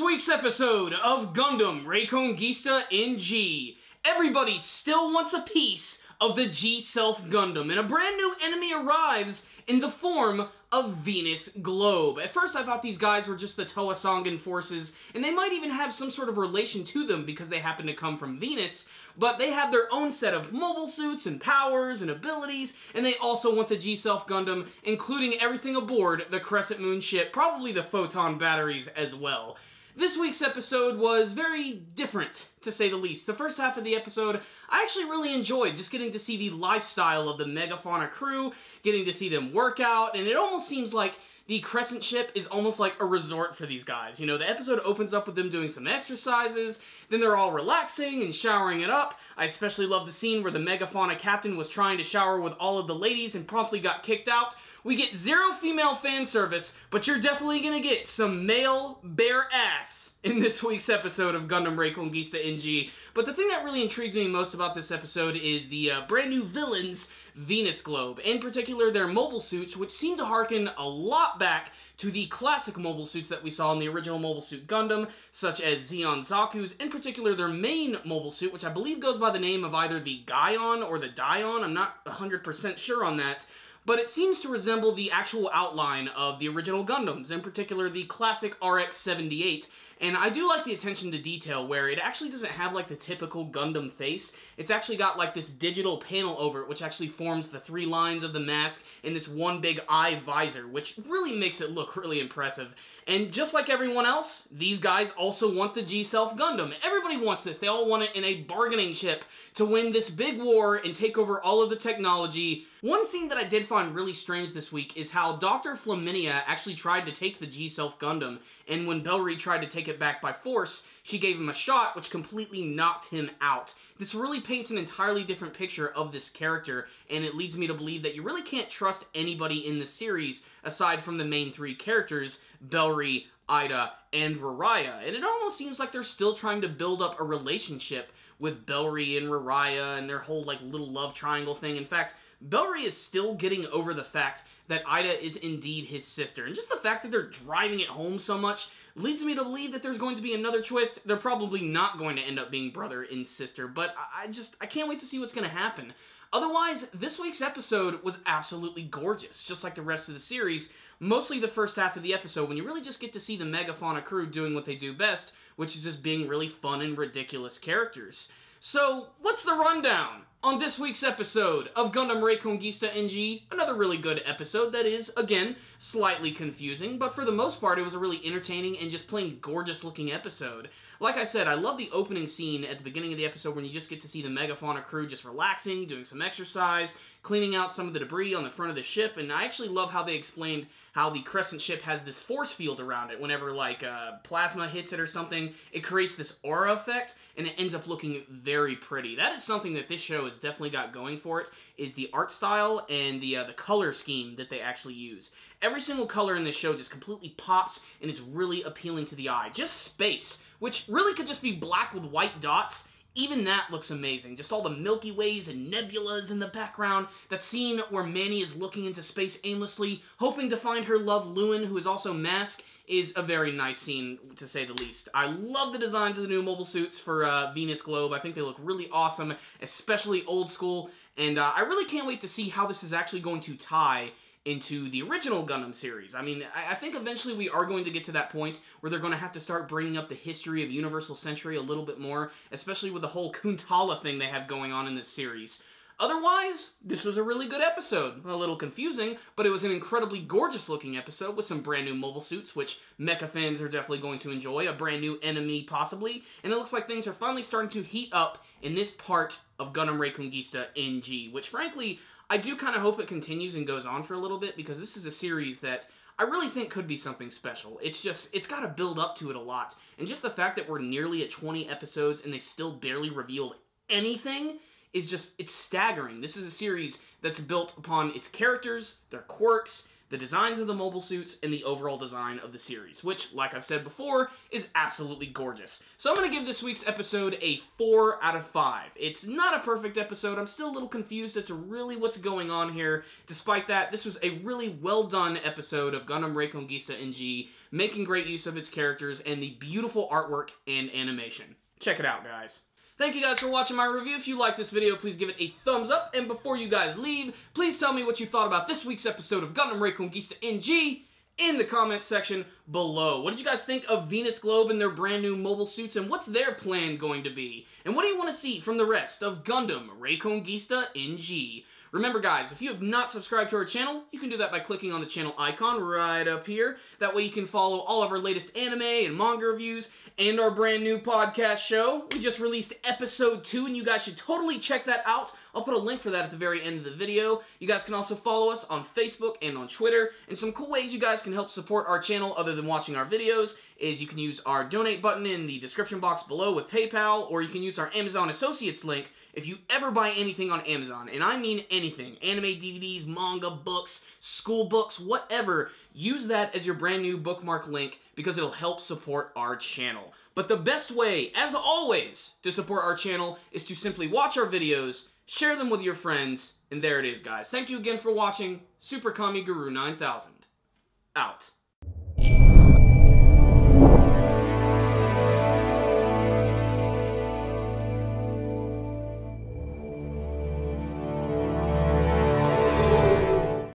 week's episode of Gundam Reconguista in G. Everybody still wants a piece of the G-Self Gundam, and a brand new enemy arrives in the form of Venus Globe. At first I thought these guys were just the Toa Songan forces, and they might even have some sort of relation to them because they happen to come from Venus, but they have their own set of mobile suits and powers and abilities, and they also want the G-Self Gundam, including everything aboard the Crescent Moon ship, probably the photon batteries as well. This week's episode was very different, to say the least. The first half of the episode, I actually really enjoyed just getting to see the lifestyle of the Megafauna crew, getting to see them work out, and it almost seems like the Crescent ship is almost like a resort for these guys. You know, the episode opens up with them doing some exercises, then they're all relaxing and showering it up. I especially love the scene where the Megafauna captain was trying to shower with all of the ladies and promptly got kicked out. We get zero female fan service, but you're definitely gonna get some male bare ass in this week's episode of Gundam Reconguista NG. But the thing that really intrigued me most about this episode is the brand new villains, Venus Globe. In particular, their mobile suits, which seem to harken a lot back to the classic mobile suits that we saw in the original Mobile Suit Gundam, such as Zeon Zaku's. In particular, their main mobile suit, which I believe goes by the name of either the Gaion or the Dion. I'm not 100% sure on that. But it seems to resemble the actual outline of the original Gundams, in particular the classic RX-78, and I do like the attention to detail where it actually doesn't have like the typical Gundam face. It's actually got like this digital panel over it, which actually forms the three lines of the mask in this one big eye visor, which really makes it look really impressive. And just like everyone else, these guys also want the G-Self Gundam. Everybody wants this. They all want it in a bargaining chip to win this big war and take over all of the technology. One scene that I did find really strange this week is how Dr. Flaminia actually tried to take the G-Self Gundam, and when Bellry tried to take it back by force, she gave him a shot which completely knocked him out. This really paints an entirely different picture of this character, and it leads me to believe that you really can't trust anybody in the series aside from the main three characters, Bellry, Ida, and Raraya, and it almost seems like they're still trying to build up a relationship with Bellry and Raraya and their whole like little love triangle thing. In fact, Bellry is still getting over the fact that Ida is indeed his sister, and just the fact that they're driving it home so much leads me to believe that there's going to be another twist. They're probably not going to end up being brother and sister, but I can't wait to see what's going to happen. Otherwise, this week's episode was absolutely gorgeous, just like the rest of the series, mostly the first half of the episode, when you really just get to see the Megafauna crew doing what they do best, which is just being really fun and ridiculous characters. So, what's the rundown on this week's episode of Gundam Reconguista NG? Another really good episode that is, again, slightly confusing, but for the most part it was a really entertaining and just plain gorgeous looking episode. Like I said, I love the opening scene at the beginning of the episode when you just get to see the Megafauna crew just relaxing, doing some exercise, cleaning out some of the debris on the front of the ship, and I actually love how they explained how the Crescent ship has this force field around it. Whenever like plasma hits it or something, it creates this aura effect, and it ends up looking very pretty. That is something that this show has definitely got going for it, is the art style and the color scheme that they actually use. Every single color in this show just completely pops and is really appealing to the eye. Just space, which really could just be black with white dots. Even that looks amazing. Just all the Milky Ways and nebulas in the background. That scene where Manny is looking into space aimlessly, hoping to find her love Lewin, who is also Mask, is a very nice scene, to say the least. I love the designs of the new mobile suits for Venus Globe. I think they look really awesome, especially old school, and I really can't wait to see how this is actually going to tie into the original Gundam series. I mean, I think eventually we are going to get to that point where they're going to have to start bringing up the history of Universal Century a little bit more, especially with the whole Kuntala thing they have going on in this series. Otherwise, this was a really good episode. A little confusing, but it was an incredibly gorgeous looking episode with some brand new mobile suits, which mecha fans are definitely going to enjoy, a brand new enemy possibly, and it looks like things are finally starting to heat up in this part of Gundam Reconguista NG, which frankly, I do kind of hope it continues and goes on for a little bit, because this is a series that I really think could be something special. It's got to build up to it a lot, and just the fact that we're nearly at 20 episodes and they still barely revealed anything is just, it's staggering. This is a series that's built upon its characters, their quirks, the designs of the mobile suits, and the overall design of the series, which, like I've said before, is absolutely gorgeous. So I'm going to give this week's episode a 4 out of 5. It's not a perfect episode. I'm still a little confused as to really what's going on here. Despite that, this was a really well done episode of Gundam Reconguista in G, making great use of its characters and the beautiful artwork and animation. Check it out, guys. Thank you guys for watching my review. If you like this video, please give it a thumbs up. And before you guys leave, please tell me what you thought about this week's episode of Gundam Reconguista in G in the comments section below. What did you guys think of Venus Globe and their brand new mobile suits, and what's their plan going to be? And what do you want to see from the rest of Gundam Reconguista in G? Remember guys, if you have not subscribed to our channel, you can do that by clicking on the channel icon right up here. That way you can follow all of our latest anime and manga reviews and our brand new podcast show. We just released episode 2 and you guys should totally check that out. I'll put a link for that at the very end of the video. You guys can also follow us on Facebook and on Twitter. And some cool ways you guys can help support our channel other than watching our videos is you can use our donate button in the description box below with PayPal, or you can use our Amazon Associates link if you ever buy anything on Amazon. And I mean anything. Anime DVDs, manga, books, school books, whatever. Use that as your brand new bookmark link because it'll help support our channel. But the best way, as always, to support our channel is to simply watch our videos, share them with your friends, and there it is, guys. Thank you again for watching. Super Kami Guru 9000. Out.